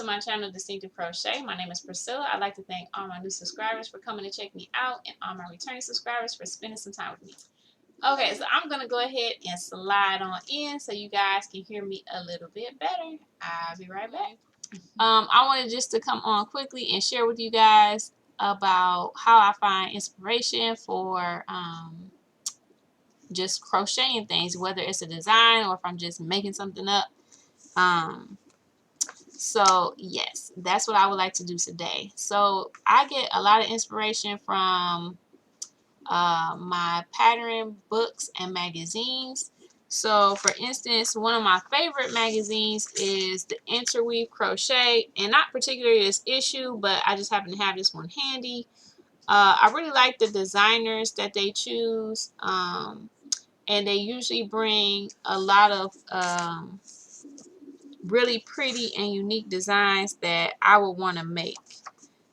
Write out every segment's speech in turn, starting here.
to my channel, Distinctive Crochet. My name is Priscilla. I'd like to thank all my new subscribers for coming to check me out and all my returning subscribers for spending some time with me. Okay, so I'm going to go ahead and slide on in so you guys can hear me a little bit better. I'll be right back. I wanted just to come on quickly and share with you guys about how I find inspiration for just crocheting things, whether it's a design or if I'm just making something up. So yes, that's what I would like to do today. So I get a lot of inspiration from my pattern books and magazines. So for instance, one of my favorite magazines is the Interweave Crochet, and not particularly this issue, but I just happen to have this one handy. I really like the designers that they choose, and they usually bring a lot of really pretty and unique designs that I would want to make.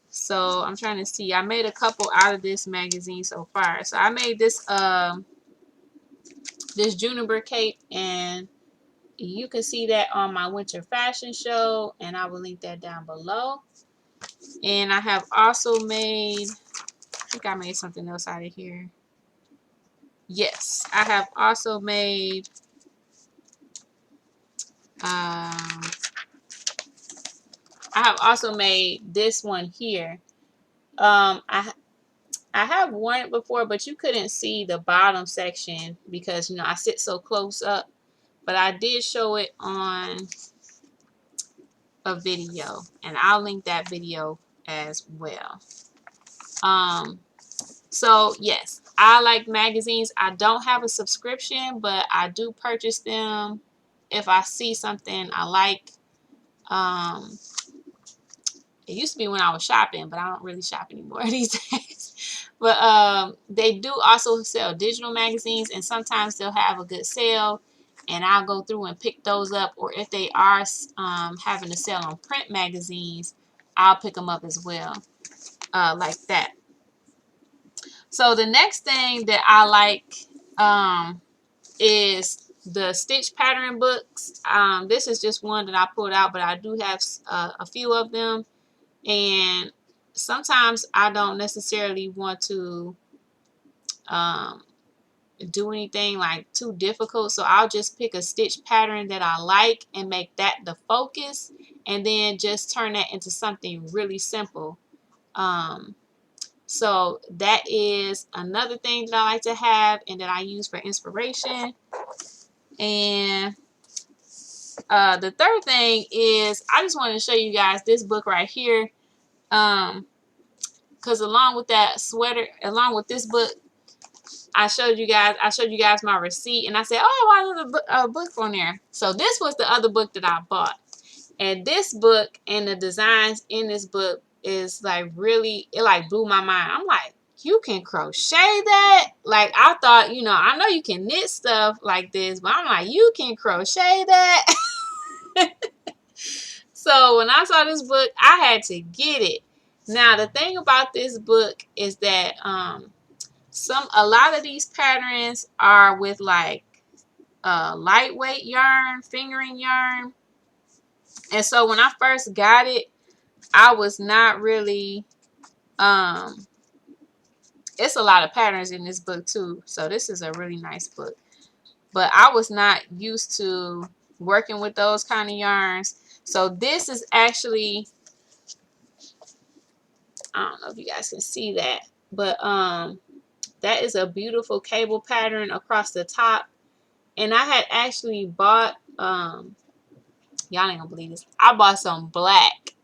So I'm trying to see. I made a couple out of this magazine so far. So I made this this Juniper Cake, and you can see that on my winter fashion show, and I will link that down below. And I have also made, I think I made something else out of here. Yes, I have also made this one here. I have worn it before, but you couldn't see the bottom section because, you know, I sit so close up. But I did show it on a video, and I'll link that video as well. So yes, I like magazines. I don't have a subscription, but I do purchase them if I see something I like. It used to be when I was shopping, but I don't really shop anymore these days. But they do also sell digital magazines, and sometimes they'll have a good sale, and I'll go through and pick those up. Or if they are having a sale on print magazines, I'll pick them up as well, like that. So the next thing that I like is the stitch pattern books. This is just one that I pulled out, but I do have a few of them. And sometimes I don't necessarily want to do anything like too difficult, so I'll just pick a stitch pattern that I like and make that the focus, and then just turn that into something really simple. So that is another thing that I like to have and that I use for inspiration. And the third thing is I just wanted to show you guys this book right here. Because along with that sweater, along with this book, I showed you guys my receipt, and I said, oh, why there's a book on there? So this was the other book that I bought. And this book and the designs in this book is like really, it like blew my mind. I'm like, you can crochet that? Like, I thought, you know, I know you can knit stuff like this, but I'm like, you can crochet that? So when I saw this book, I had to get it. Now, the thing about this book is that a lot of these patterns are with like lightweight yarn, fingering yarn. And so when I first got it, I was not really, it's a lot of patterns in this book too. So this is a really nice book. But I was not used to working with those kind of yarns. So this is actually, I don't know if you guys can see that, but that is a beautiful cable pattern across the top. And I had actually bought, y'all ain't gonna believe this, I bought some black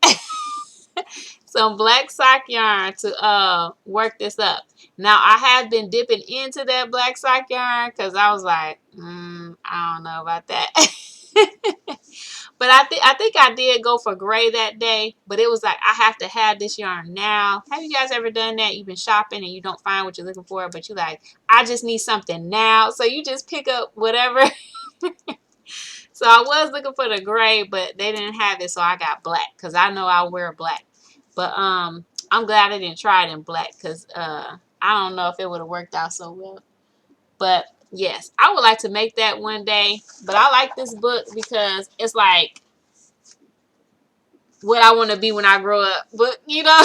some black sock yarn to work this up. Now I have been dipping into that black sock yarn because I was like, I don't know about that. But I think I did go for gray that day, but it was like, I have to have this yarn now. Have you guys ever done that? You've been shopping and you don't find what you're looking for, but you're like, I just need something now. So you just pick up whatever. So I was looking for the gray, but they didn't have it, so I got black because I know I'll wear black. But I'm glad I didn't try it in black because I don't know if it would have worked out so well. But yes, I would like to make that one day. But I like this book because it's like what I want to be when I grow up. But you know,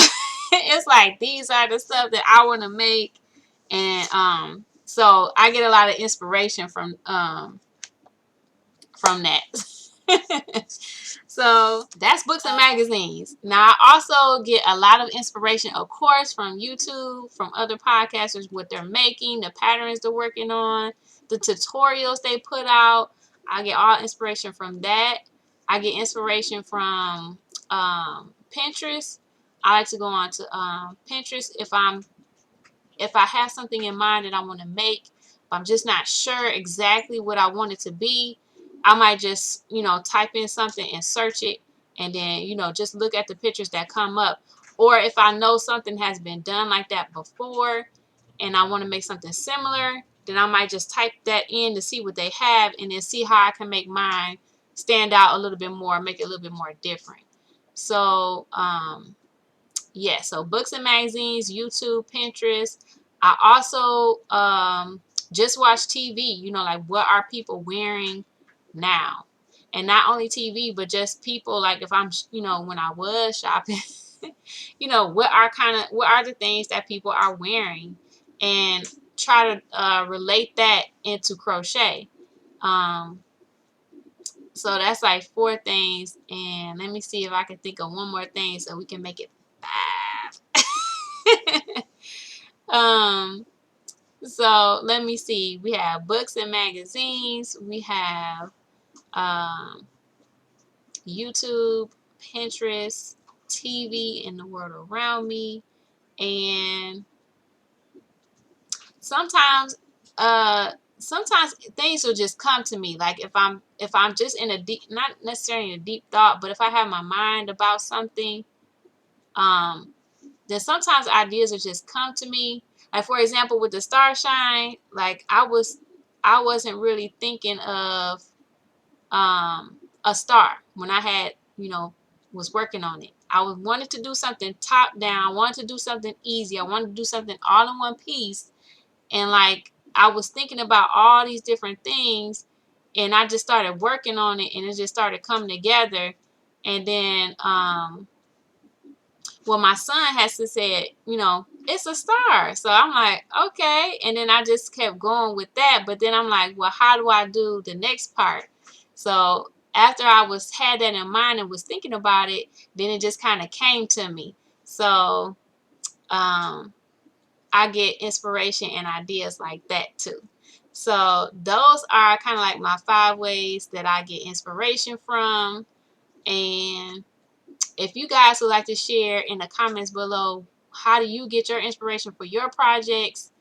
it's like these are the stuff that I want to make, and so I get a lot of inspiration from that. So that's books and magazines. Now I also get a lot of inspiration, of course, from YouTube, from other podcasters, what they're making, the patterns they're working on, the tutorials they put out. I get all inspiration from that. I get inspiration from Pinterest. I like to go on to Pinterest if I have something in mind that I want to make, but I'm just not sure exactly what I want it to be, I might just, you know, type in something and search it, and then, you know, just look at the pictures that come up. Or if I know something has been done like that before and I want to make something similar, then I might just type that in to see what they have and then see how I can make mine stand out a little bit more, make it a little bit more different. So, yeah, so books and magazines, YouTube, Pinterest. I also just watch TV, you know, like what are people wearing now? And not only TV, but just people, like if I'm, you know, when I was shopping, you know, what are the things that people are wearing, and try to relate that into crochet. Um, so that's like 4 things, and let me see if I can think of one more thing so we can make it 5. So let me see. We have books and magazines. We have YouTube, Pinterest, TV, and the world around me. And sometimes sometimes things will just come to me. Like if I'm just in a deep, not necessarily in a deep thought, but if I have my mind about something, then sometimes ideas will just come to me. Like for example, with the Starshine, like I wasn't really thinking of a star when I had, you know, was working on it. I wanted to do something top down. I wanted to do something easy. I wanted to do something all in one piece. And like I was thinking about all these different things, and I just started working on it, and it just started coming together. And then well, my son has to say it, you know, it's a star. So I'm like, okay. And then I just kept going with that. But then I'm like, well, how do I do the next part? So after I had that in mind and was thinking about it, then it just kind of came to me. So I get inspiration and ideas like that too. So those are kind of like my 5 ways that I get inspiration from. And if you guys would like to share in the comments below, how do you get your inspiration for your projects,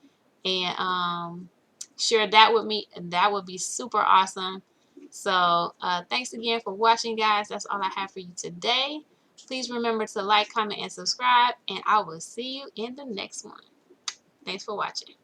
and share that with me, and that would be super awesome. So thanks again for watching, guys. That's all I have for you today. Please remember to like, comment, and subscribe, and I will see you in the next one. Thanks for watching.